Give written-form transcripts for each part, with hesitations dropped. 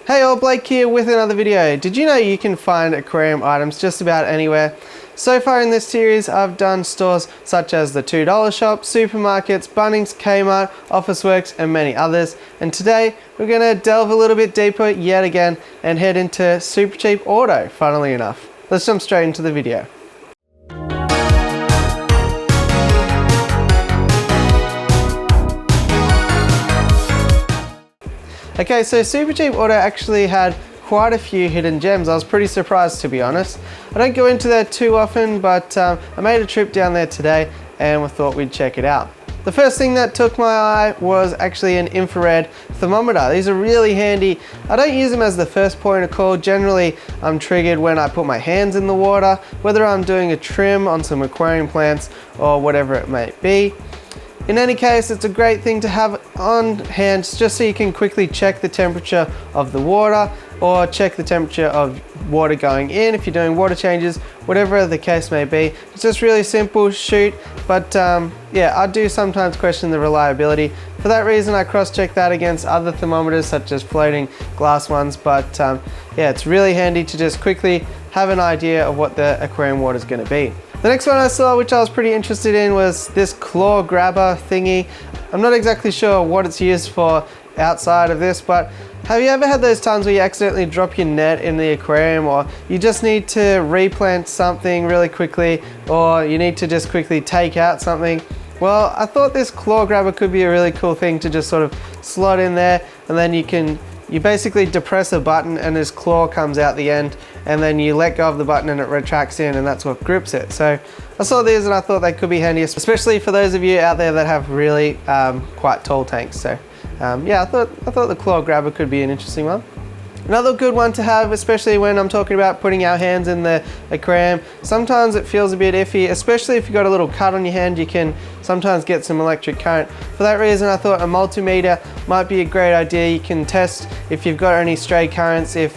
Hey all, Blake here with another video. Did you know you can find aquarium items just about anywhere? So far in this series I've done stores such as the $2 shop, supermarkets, Bunnings, Kmart, Officeworks and many others. And today we're going to delve a little bit deeper yet again and head into Supercheap Auto, funnily enough. Let's jump straight into the video. Okay, so Supercheap Auto actually had quite a few hidden gems. I was pretty surprised, to be honest. I don't go into there too often, but I made a trip down there today and we thought we'd check it out. The first thing that took my eye was actually an infrared thermometer. These are really handy. I don't use them as the first point of call. Generally, I'm triggered when I put my hands in the water, whether I'm doing a trim on some aquarium plants or whatever it may be. In any case, it's a great thing to have on hand just so you can quickly check the temperature of the water or check the temperature of water going in if you're doing water changes, whatever the case may be. It's just really simple, shoot, but yeah, I do sometimes question the reliability. For that reason, I cross-check that against other thermometers such as floating glass ones, but yeah, it's really handy to just quickly have an idea of what the aquarium water is going to be. The next one I saw, which I was pretty interested in, was this claw grabber thingy. I'm not exactly sure what it's used for outside of this, but have you ever had those times where you accidentally drop your net in the aquarium, or you just need to replant something really quickly, or you need to just quickly take out something? Well, I thought this claw grabber could be a really cool thing to just sort of slot in there, and then you basically depress a button and this claw comes out the end, and then you let go of the button and it retracts in, and that's what grips it. So I saw these and I thought they could be handy, especially for those of you out there that have really quite tall tanks. So yeah, I thought the claw grabber could be an interesting one. Another good one to have, especially when I'm talking about putting our hands in the aquarium. Sometimes it feels a bit iffy, especially if you've got a little cut on your hand, you can sometimes get some electric current. For that reason, I thought a multimeter might be a great idea. You can test if you've got any stray currents, if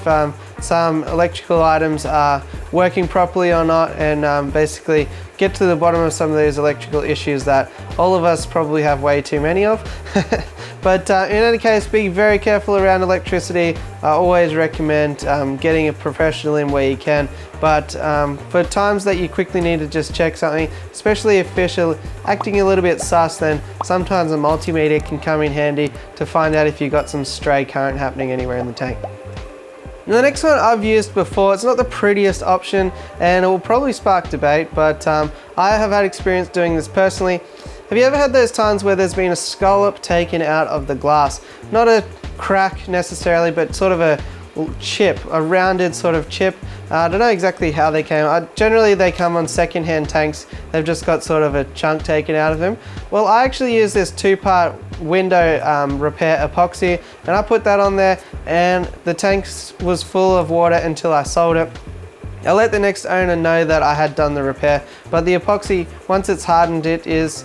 some electrical items are working properly or not, and basically get to the bottom of some of these electrical issues that all of us probably have way too many of. But in any case, be very careful around electricity. I always recommend getting a professional in where you can, but for times that you quickly need to just check something, especially if fish are acting a little bit sus, then sometimes a multimeter can come in handy to find out if you've got some stray current happening anywhere in the tank. Now, the next one I've used before. It's not the prettiest option and it will probably spark debate, but I have had experience doing this personally. Have you ever had those times where there's been a scallop taken out of the glass? Not a crack necessarily, but sort of a chip, a rounded sort of chip. I don't know exactly how they came. Generally they come on second-hand tanks. They've just got sort of a chunk taken out of them. Well, I actually use this two-part window repair epoxy, and I put that on there, and the tank was full of water until I sold it. I let the next owner know that I had done the repair, but the epoxy, once it's hardened, it is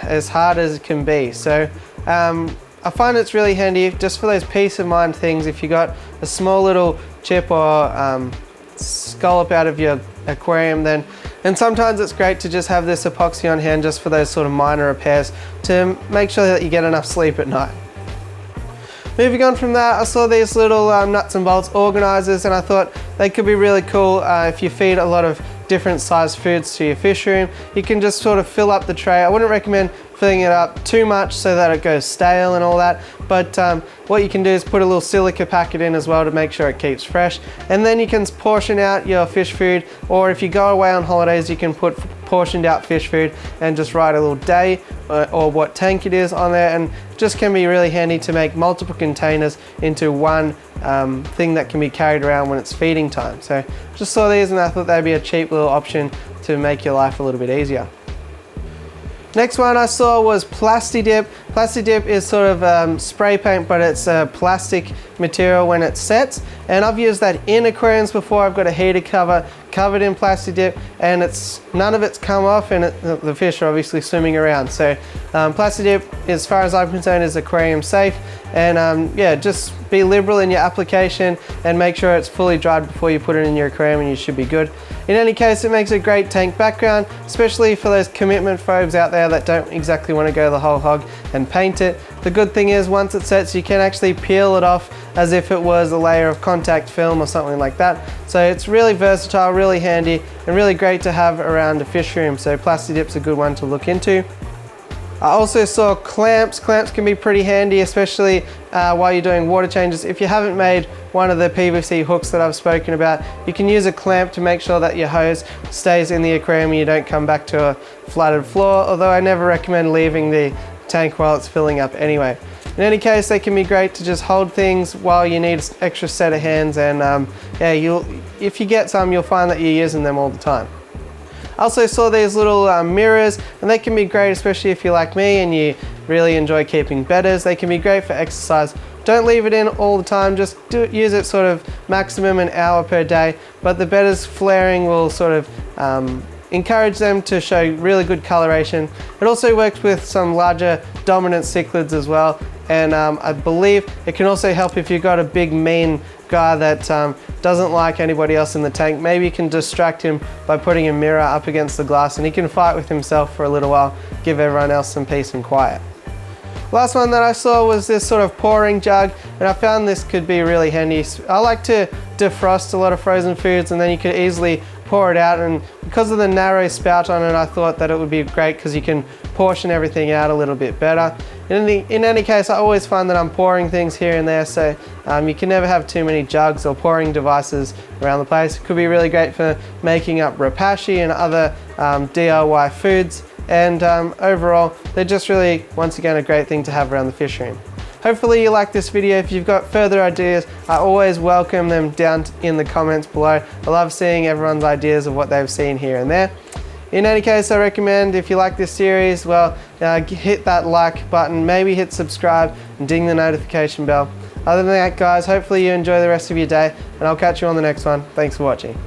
as hard as it can be. So I find it's really handy just for those peace of mind things. If you got a small little chip or scallop out of your aquarium, then sometimes it's great to just have this epoxy on hand just for those sort of minor repairs to make sure that you get enough sleep at night. Moving on from that, I saw these little nuts and bolts organizers, and I thought they could be really cool if you feed a lot of different sized foods to your fish room. You can just sort of fill up the tray. I wouldn't recommend filling it up too much so that it goes stale and all that, but what you can do is put a little silica packet in as well to make sure it keeps fresh, and then you can portion out your fish food, or if you go away on holidays you can put portioned out fish food and just write a little day or what tank it is on there, and just can be really handy to make multiple containers into one thing that can be carried around when it's feeding time. So just saw these and I thought they'd be a cheap little option to make your life a little bit easier. Next one I saw was Plastidip. Plastidip is sort of spray paint, but it's a plastic material when it sets, and I've used that in aquariums before. I've got a heater covered in Plastidip, and none of it's come off, and the fish are obviously swimming around. So Plastidip, as far as I'm concerned, is aquarium safe, and yeah, just be liberal in your application and make sure it's fully dried before you put it in your aquarium, and you should be good. In any case, it makes a great tank background, especially for those commitment phobes out there that don't exactly want to go the whole hog and paint it. The good thing is once it sets, you can actually peel it off as if it was a layer of contact film or something like that. So it's really versatile, really handy, and really great to have around a fish room. So Plasti-Dip's a good one to look into. I also saw clamps. Clamps can be pretty handy, especially while you're doing water changes. If you haven't made one of the PVC hooks that I've spoken about, you can use a clamp to make sure that your hose stays in the aquarium and you don't come back to a flooded floor, although I never recommend leaving the tank while it's filling up anyway. In any case, they can be great to just hold things while you need an extra set of hands, and yeah, if you get some, you'll find that you're using them all the time. I also saw these little mirrors, and they can be great, especially if you're like me and you really enjoy keeping bedders. They can be great for exercise. Don't leave it in all the time, just use it sort of maximum an hour per day, but the bedders flaring will sort of encourage them to show really good coloration. It also works with some larger dominant cichlids as well, and I believe it can also help if you've got a big mean guy that doesn't like anybody else in the tank. Maybe you can distract him by putting a mirror up against the glass and he can fight with himself for a little while, give everyone else some peace and quiet. Last one that I saw was this sort of pouring jug, and I found this could be really handy. I like to defrost a lot of frozen foods, and then you could easily pour it out, and because of the narrow spout on it, I thought that it would be great because you can portion everything out a little bit better. In any case, I always find that I'm pouring things here and there, so you can never have too many jugs or pouring devices around the place. It could be really great for making up rapashi and other DIY foods, and overall, they're just really, once again, a great thing to have around the fish room. Hopefully you like this video. If you've got further ideas, I always welcome them down in the comments below. I love seeing everyone's ideas of what they've seen here and there. In any case, I recommend, if you like this series, well, hit that like button, maybe hit subscribe and ding the notification bell. Other than that, guys, hopefully you enjoy the rest of your day, and I'll catch you on the next one. Thanks for watching.